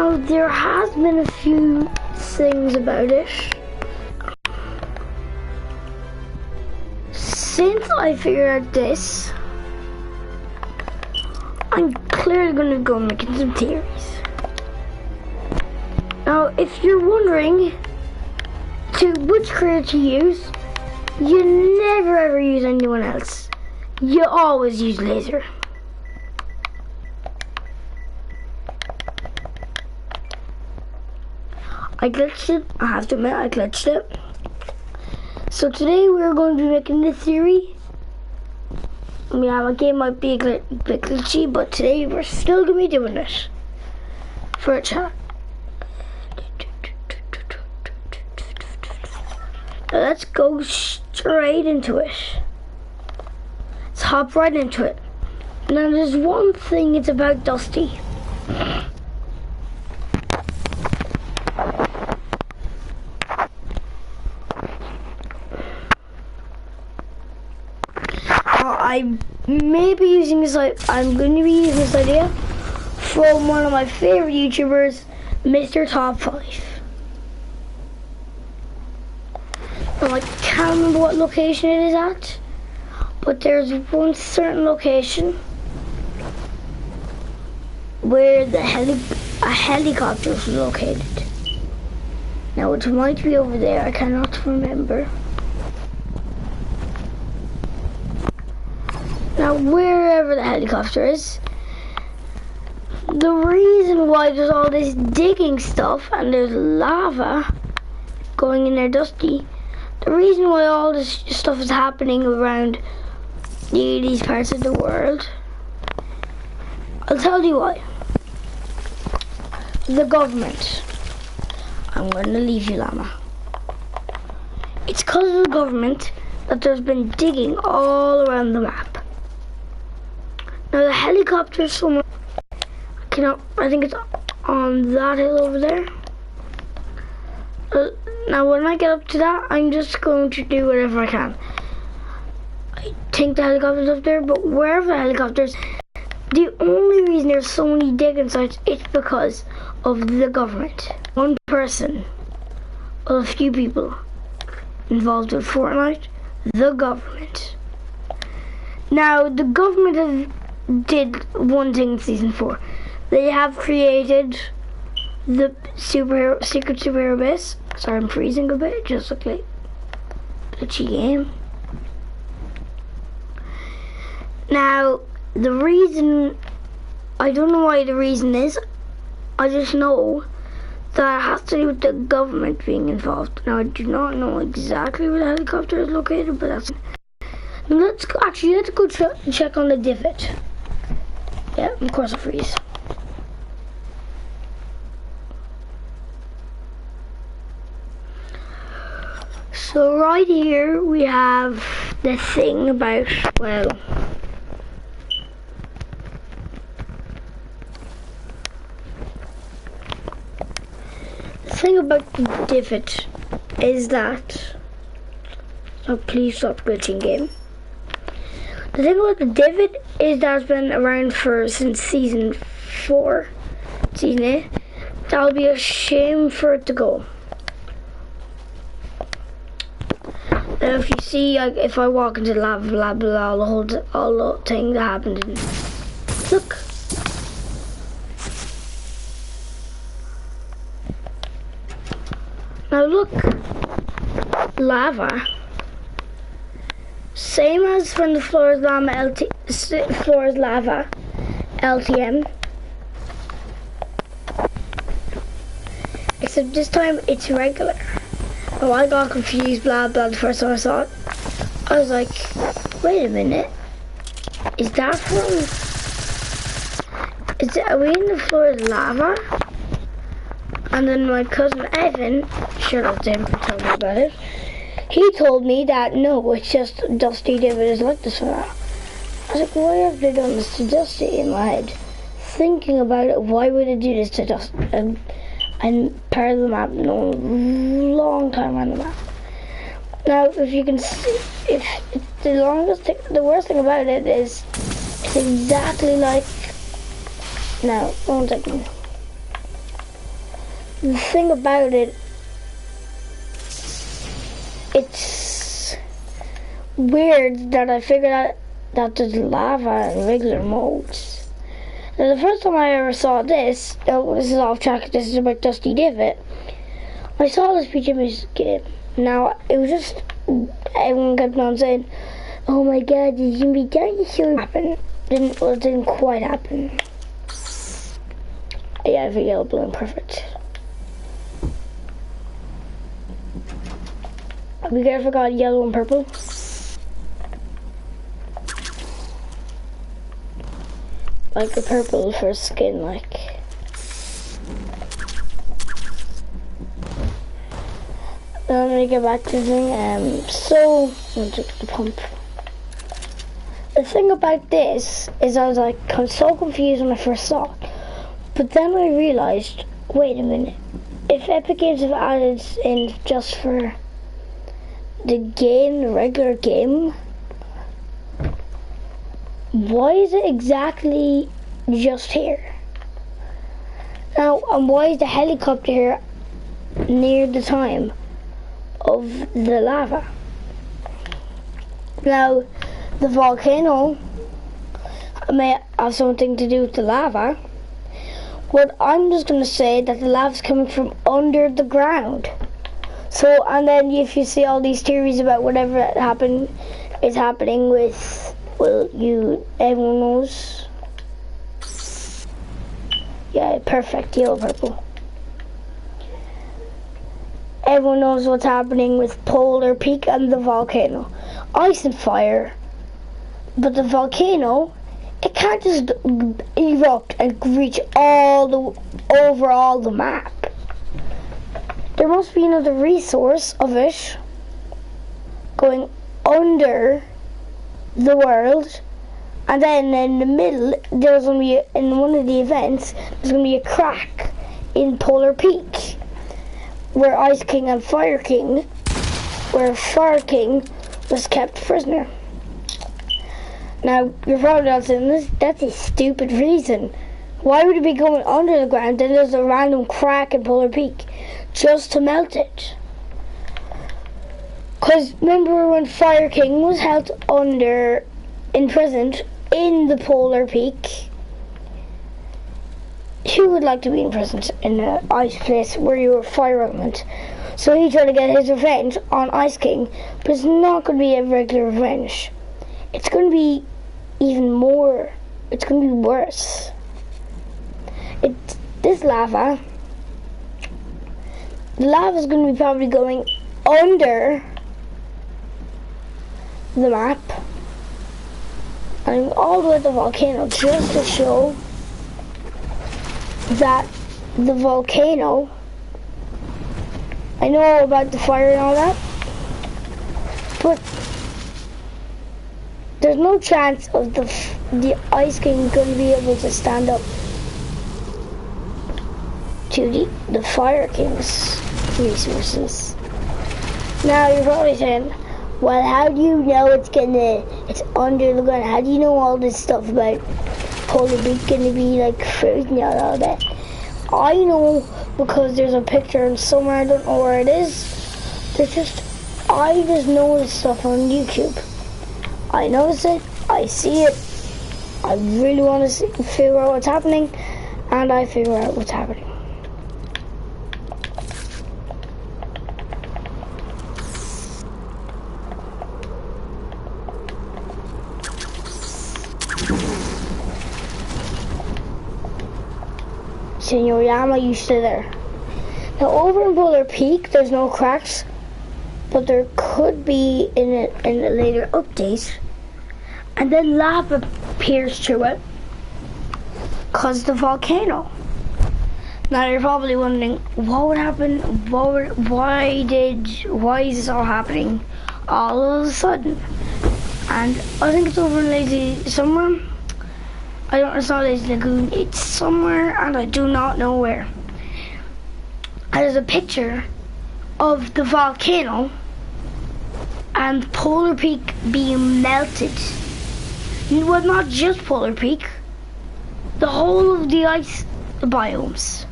Now, there has been a few things about it. Since I figured out this, I'm clearly going to go making some theories. Now, if you're wondering which career to use, you never ever use anyone else. You always use laser. I glitched it. I have to admit, I glitched it. So today we're going to be making this theory. Yeah, my game might be a bit glitchy, but today we're still going to be doing it for a chat. Now let's go straight into it. Let's hop right into it. Now there's one thing, it's about Dusty. I may be using this. I'm going to be using this idea from one of my favorite YouTubers, Mr. Top 5. Now, I can't remember what location it is at, but there's one certain location where a helicopter is located. Now, it might be over there. I cannot remember. Now, wherever the helicopter is, the reason why there's all this digging stuff and there's lava going in there, Dusty, the reason why all this stuff is happening around these parts of the world, I'll tell you why. The government. I'm going to leave you, Llama. It's because of the government that there's been digging all around the map. Now the helicopter is somewhere, I think it's on that hill over there. Now when I get up to that, I'm just going to do whatever I can. I think the helicopter's up there, but wherever the helicopter is, the only reason there's so many digging sites, it's because of the government. One person, or a few people involved with Fortnite, the government. Now the government did one thing in season 4. They have created the secret superhero base. Sorry, I'm freezing a bit. It just looked like a glitchy game. Now, the reason, I don't know why the reason is. I just know that it has to do with the government being involved. Now, I do not know exactly where the helicopter is located, but that's. Now, let's go check on the divot. Yeah, of course I'll freeze. So right here we have the thing about, well, the thing about the divot is that, oh please stop glitching game. The thing about the divot is that it's been around since season 4, season 8. That would be a shame for it to go. Now if you see, like, if I walk into lava, blah blah blah, all the thing that happened in, look. Now look, lava. Same as when the floor is lava, LTM. Except this time it's regular. Oh, I got confused, blah blah, the first time I saw it. I was like, wait a minute. Is that are we in the floor is lava? And then my cousin Evan, shout out to him for telling me about it. He told me that no, it's just Dusty Divot is like this for that. I was like, why have they done this to Dusty in my head? Thinking about it, why would they do this to Dusty? And part of the map, no, long time on the map. Now, if you can see, if the worst thing about it is, it's exactly like, now, 1 second. The thing about it, it's weird that I figured out that there's lava in regular modes. Now, the first time I ever saw this, this is off track, this is about Dusty Divot. I saw this PJ game. Now, it was just, everyone kept on saying, oh my god, did you meet dinosaurs happen? It didn't quite happen. Yeah, I think yellow, blue, and perfect. We ever got yellow and purple? Like the purple for skin, like. Then let me get back to the thing. So, I'm going to the pump. The thing about this is I was like, I'm so confused when I first saw it. But then I realized, wait a minute. If Epic Games have added in just for the game, the regular game, why is it exactly just here? Now, and why is the helicopter here near the time of the lava? Now, the volcano may have something to do with the lava, but I'm just going to say that the lava's coming from under the ground. So, and then if you see all these theories about whatever happened is happening with, well, everyone knows. Yeah, perfect, yellow, purple. Everyone knows what's happening with Polar Peak and the volcano. Ice and fire. But the volcano, it can't just erupt and reach over all the map. There must be another resource of it going under the world, and then in the middle, there's going to be, in one of the events, there's going to be a crack in Polar Peak, where Ice King and Fire King, where Fire King was kept prisoner. Now, you're probably not saying this, that's a stupid reason. Why would it be going under the ground, then there's a random crack in Polar Peak? Just to melt it. Because remember when Fire King was held imprisoned in the Polar Peak? Who would like to be imprisoned in an ice place where you were fire element? So he tried to get his revenge on Ice King, but it's not going to be a regular revenge. It's going to be even more, it's going to be worse. This lava, the lava is going to be probably going under the map and all the way to the volcano, just to show that the volcano, I know all about the fire and all that, but there's no chance of the Ice King going to be able to stand up to the Fire King's resources. Now you're probably saying, well, how do you know it's under the ground? How do you know all this stuff about Polar Peak gonna be like frozen and all that? I know because there's a picture somewhere, I don't know where it is. I just know this stuff on YouTube. I notice it, I see it, I really want to figure out what's happening, and I figure out what's happening. Senor Yama, you stay there. Now over in Polar Peak, there's no cracks, but there could be in a later update, and then lava appears through it, cause the volcano. Now you're probably wondering, what would happen? Why is this all happening all of a sudden? And I think it's over in Lazy somewhere. It's not Lazy Lagoon, it's somewhere and I do not know where. And there's a picture of the volcano and Polar Peak being melted. Well, not just Polar Peak, the whole of the ice biomes.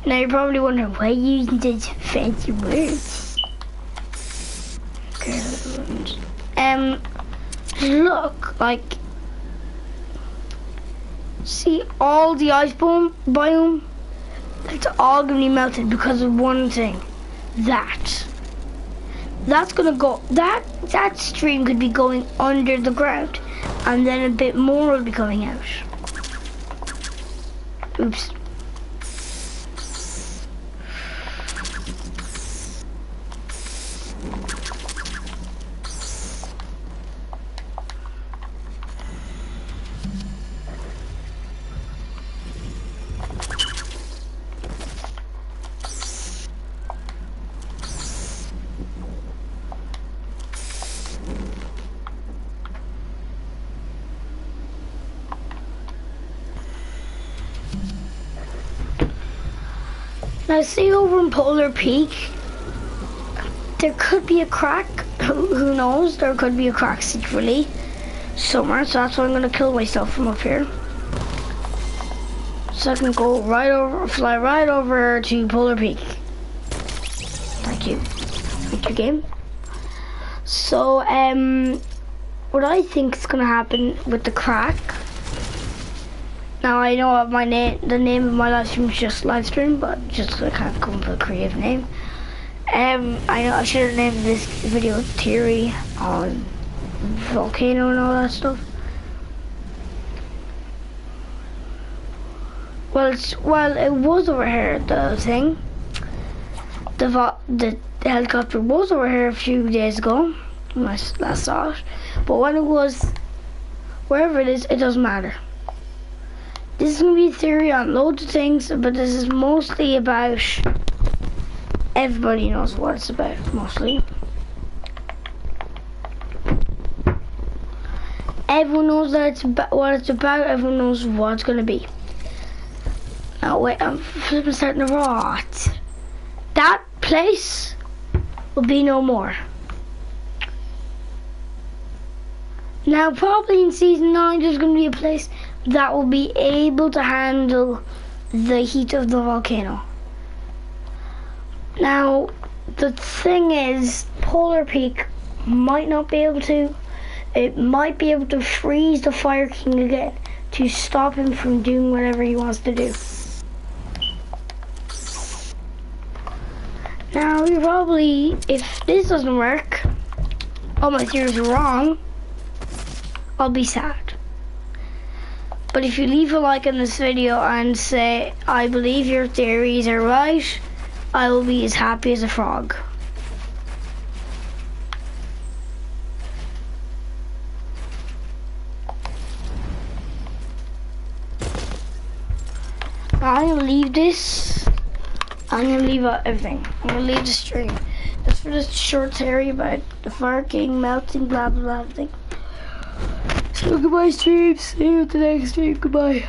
Now you're probably wondering why you using these fancy words. Look, like, see all the ice biome? It's all gonna be melted because of one thing. That's gonna go, that stream could be going under the ground, and then a bit more will be coming out. Oops. Now see over in Polar Peak, there could be a crack, who knows, there could be a crack secretly somewhere, so that's why I'm gonna kill myself from up here. So I can go fly right over to Polar Peak. Thank you game. So what I think is gonna happen with the crack, now I know the name of my live stream is just live stream, but just I can't come up with a creative name. I know I should have named this video Theory on Volcano and all that stuff. Well, it was over here, the thing. The helicopter was over here a few days ago when I last saw it. But when it was, wherever it is, it doesn't matter. This is going to be a theory on loads of things, but this is mostly about, everybody knows what it's about, mostly. Everyone knows that it's what it's about, everyone knows what it's going to be. Now wait, I'm flipping starting to rot. That place will be no more. Now probably in season 9 there's going to be a place that will be able to handle the heat of the volcano. Now the thing is, Polar Peak might not be able to. It might be able to freeze the Fire King again to stop him from doing whatever he wants to do. Now you probably, if this doesn't work, all my theories are wrong, I'll be sad. But if you leave a like on this video and say, I believe your theories are right, I will be as happy as a frog. I'm going to leave this. I'm going to leave everything. I'm going to leave the stream. Just for this short theory about the Fire King melting, blah, blah, blah thing. So goodbye, streams. See you at the next stream. Goodbye.